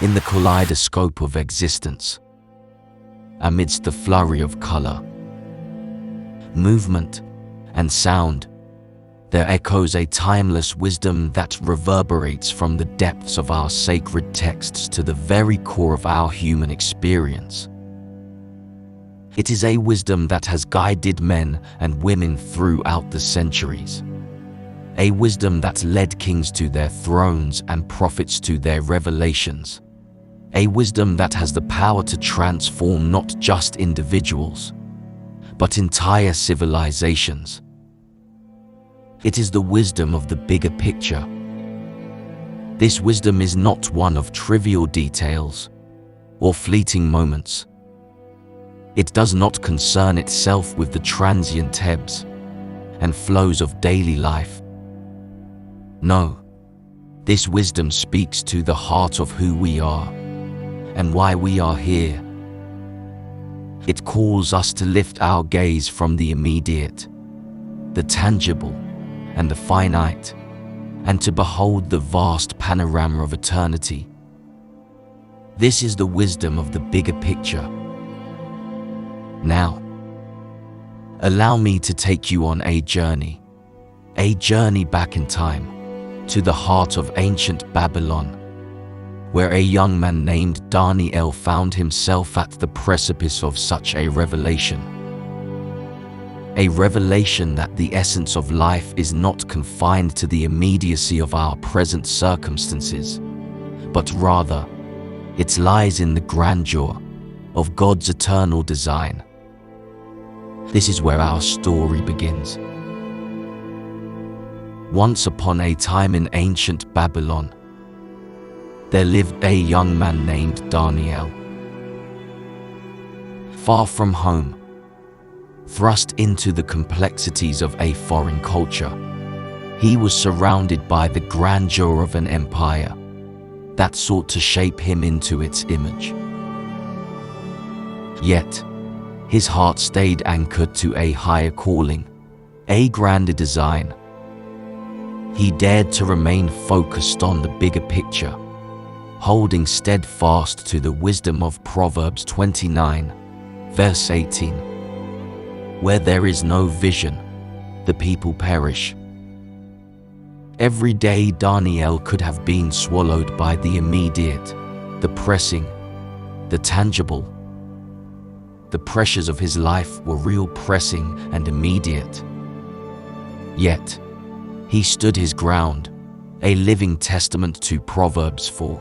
in the kaleidoscope of existence. Amidst the flurry of color, movement, and sound, there echoes a timeless wisdom that reverberates from the depths of our sacred texts to the very core of our human experience. It is a wisdom that has guided men and women throughout the centuries. A wisdom that led kings to their thrones and prophets to their revelations. A wisdom that has the power to transform not just individuals, but entire civilizations. It is the wisdom of the bigger picture. This wisdom is not one of trivial details or fleeting moments. It does not concern itself with the transient ebbs and flows of daily life. No, this wisdom speaks to the heart of who we are and why we are here. It calls us to lift our gaze from the immediate, the tangible, and the finite, and to behold the vast panorama of eternity. This is the wisdom of the bigger picture. Now, allow me to take you on a journey back in time, to the heart of ancient Babylon, where a young man named Daniel found himself at the precipice of such a revelation. A revelation that the essence of life is not confined to the immediacy of our present circumstances, but rather, it lies in the grandeur of God's eternal design. This is where our story begins. Once upon a time in ancient Babylon, there lived a young man named Daniel. Far from home, thrust into the complexities of a foreign culture, he was surrounded by the grandeur of an empire that sought to shape him into its image. Yet, his heart stayed anchored to a higher calling, a grander design. He dared to remain focused on the bigger picture, holding steadfast to the wisdom of Proverbs 29, verse 18. Where there is no vision, the people perish. Every day Daniel could have been swallowed by the immediate, the pressing, the tangible. The pressures of his life were real, pressing, and immediate. Yet, he stood his ground, a living testament to Proverbs 4,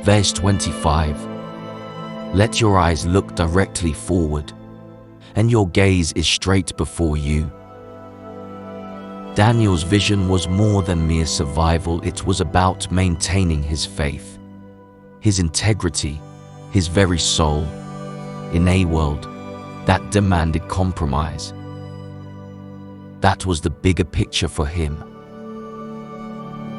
verse 25. Let your eyes look directly forward, and your gaze is straight before you. Daniel's vision was more than mere survival. It was about maintaining his faith, his integrity, his very soul, in a world that demanded compromise. That was the bigger picture for him.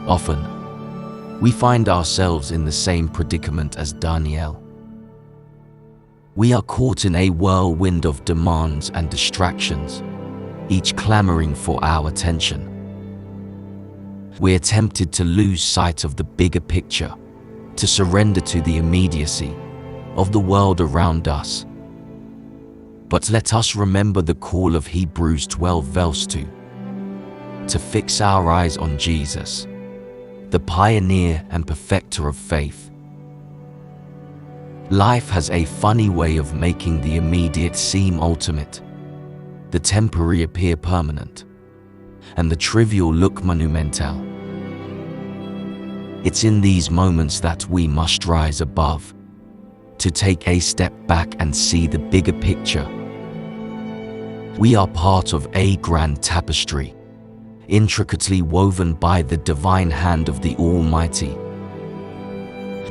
Often, we find ourselves in the same predicament as Daniel. We are caught in a whirlwind of demands and distractions, each clamoring for our attention. We're tempted to lose sight of the bigger picture, to surrender to the immediacy of the world around us. But let us remember the call of Hebrews 12 verse 2, to fix our eyes on Jesus, the pioneer and perfecter of faith. Life has a funny way of making the immediate seem ultimate, the temporary appear permanent, and the trivial look monumental. It's in these moments that we must rise above, to take a step back and see the bigger picture. We are part of a grand tapestry, intricately woven by the divine hand of the Almighty.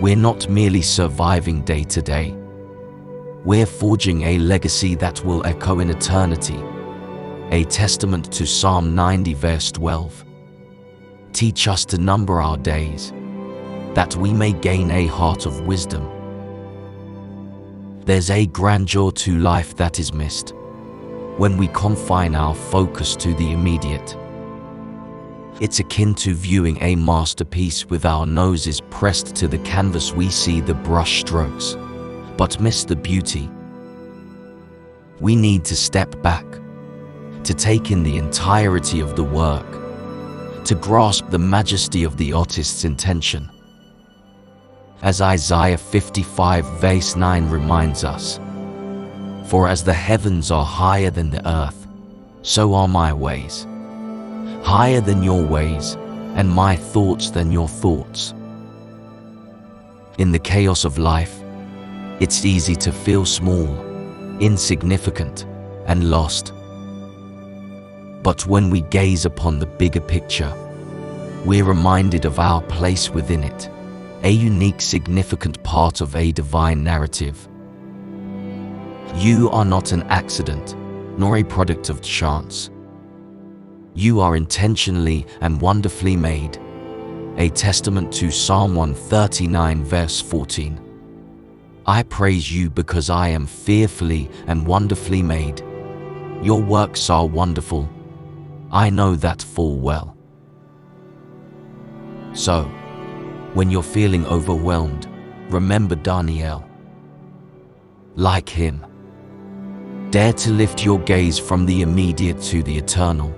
We're not merely surviving day to day. We're forging a legacy that will echo in eternity, a testament to Psalm 90 verse 12. Teach us to number our days, that we may gain a heart of wisdom. There's a grandeur to life that is missed when we confine our focus to the immediate. It's akin to viewing a masterpiece with our noses pressed to the canvas. We see the brush strokes, but miss the beauty. We need to step back, to take in the entirety of the work, to grasp the majesty of the artist's intention. As Isaiah 55 verse 9 reminds us, "For as the heavens are higher than the earth, so are my ways, higher than your ways, and my thoughts than your thoughts." In the chaos of life, it's easy to feel small, insignificant, and lost. But when we gaze upon the bigger picture, we're reminded of our place within it, a unique, significant part of a divine narrative. You are not an accident, nor a product of chance. You are intentionally and wonderfully made, a testament to Psalm 139 verse 14. I praise you because I am fearfully and wonderfully made. Your works are wonderful. I know that full well. So, when you're feeling overwhelmed, remember Daniel. Like him, dare to lift your gaze from the immediate to the eternal.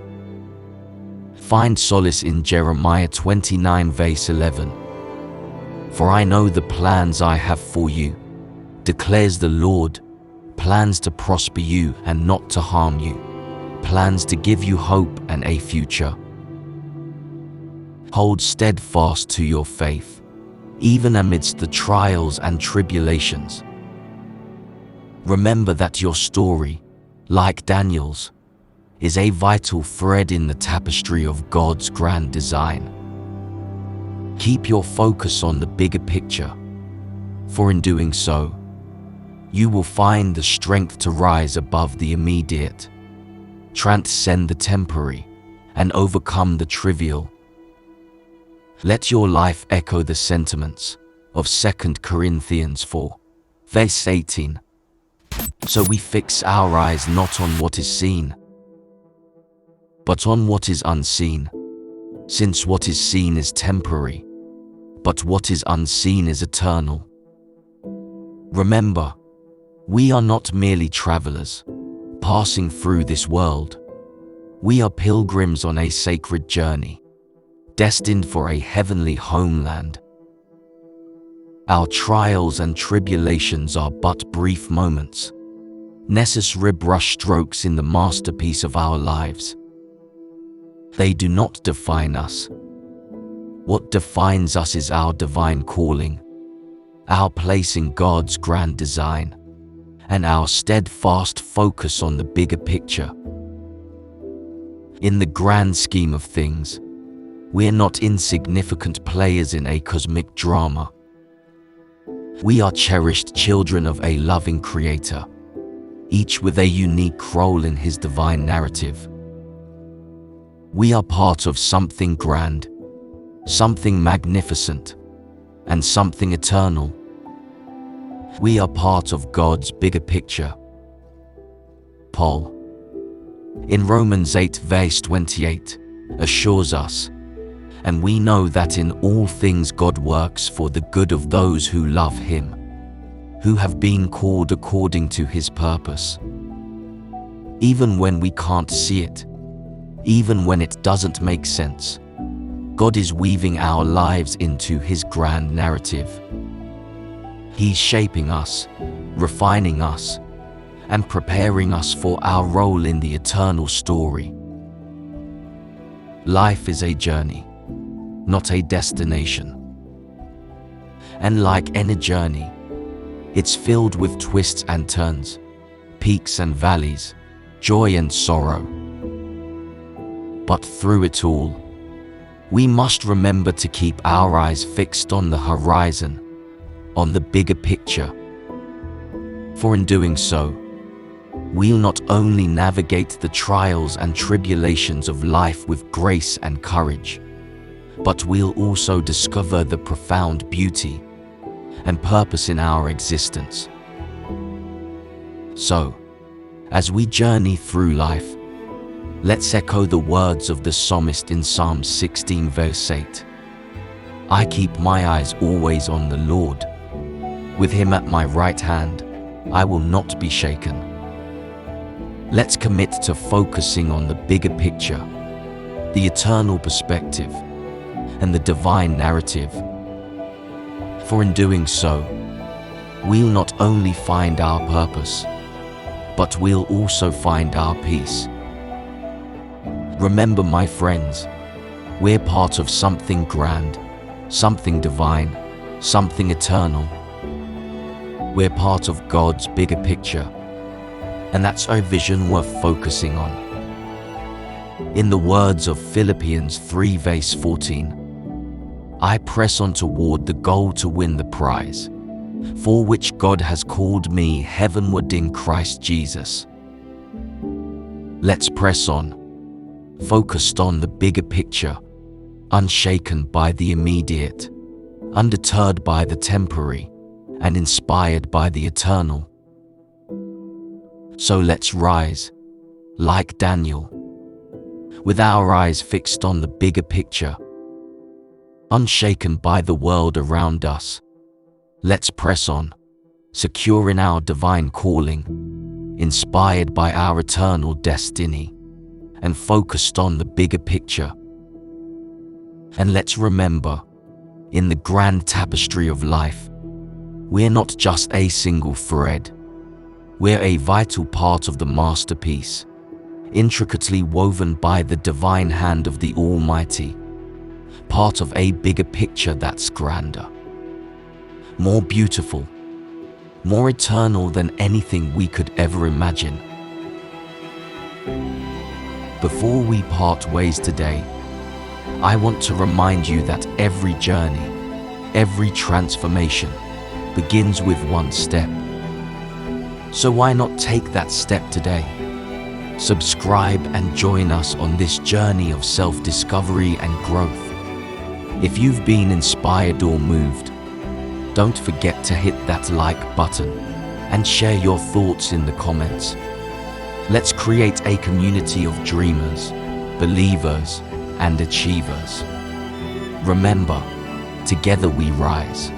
Find solace in Jeremiah 29 verse 11. For I know the plans I have for you, declares the Lord, plans to prosper you and not to harm you, plans to give you hope and a future. Hold steadfast to your faith, even amidst the trials and tribulations. Remember that your story, like Daniel's, is a vital thread in the tapestry of God's grand design. Keep your focus on the bigger picture, for in doing so, you will find the strength to rise above the immediate, transcend the temporary, and overcome the trivial. Let your life echo the sentiments of 2 Corinthians 4, verse 18. So we fix our eyes not on what is seen, but on what is unseen, since what is seen is temporary, but what is unseen is eternal. Remember, we are not merely travelers, passing through this world. We are pilgrims on a sacred journey, destined for a heavenly homeland. Our trials and tribulations are but brief moments, necessary brush strokes in the masterpiece of our lives. They do not define us. What defines us is our divine calling, our place in God's grand design, and our steadfast focus on the bigger picture. In the grand scheme of things, we're not insignificant players in a cosmic drama. We are cherished children of a loving Creator, each with a unique role in His divine narrative. We are part of something grand, something magnificent, and something eternal. We are part of God's bigger picture. Paul, in Romans 8 verse 28, assures us, and we know that in all things God works for the good of those who love Him, who have been called according to His purpose. Even when we can't see it, even when it doesn't make sense, God is weaving our lives into His grand narrative. He's shaping us, refining us, and preparing us for our role in the eternal story. Life is a journey, not a destination. And like any journey, it's filled with twists and turns, peaks and valleys, joy and sorrow. But through it all, we must remember to keep our eyes fixed on the horizon, on the bigger picture. For in doing so, we'll not only navigate the trials and tribulations of life with grace and courage, but we'll also discover the profound beauty and purpose in our existence. So, as we journey through life, Let's echo the words of the psalmist in Psalm 16 verse 8. I keep my eyes always on the Lord. With him at my right hand, I will not be shaken. Let's commit to focusing on the bigger picture, the eternal perspective, and the divine narrative. For in doing so, we'll not only find our purpose, but we'll also find our peace. Remember, my friends, we're part of something grand, something divine, something eternal. We're part of God's bigger picture, and that's our vision worth focusing on. In the words of Philippians 3 verse 14, I press on toward the goal to win the prize, for which God has called me heavenward in Christ Jesus. Let's press on, focused on the bigger picture, unshaken by the immediate, undeterred by the temporary, and inspired by the eternal. So let's rise, like Daniel, with our eyes fixed on the bigger picture, unshaken by the world around us. Let's press on, secure in our divine calling, inspired by our eternal destiny, and focused on the bigger picture. And let's remember, in the grand tapestry of life, we're not just a single thread. We're a vital part of the masterpiece, intricately woven by the divine hand of the Almighty, part of a bigger picture that's grander, more beautiful, more eternal than anything we could ever imagine. Before we part ways today, I want to remind you that every journey, every transformation begins with one step. So why not take that step today? Subscribe and join us on this journey of self-discovery and growth. If you've been inspired or moved, don't forget to hit that like button and share your thoughts in the comments. Let's create a community of dreamers, believers, and achievers. Remember, together we rise.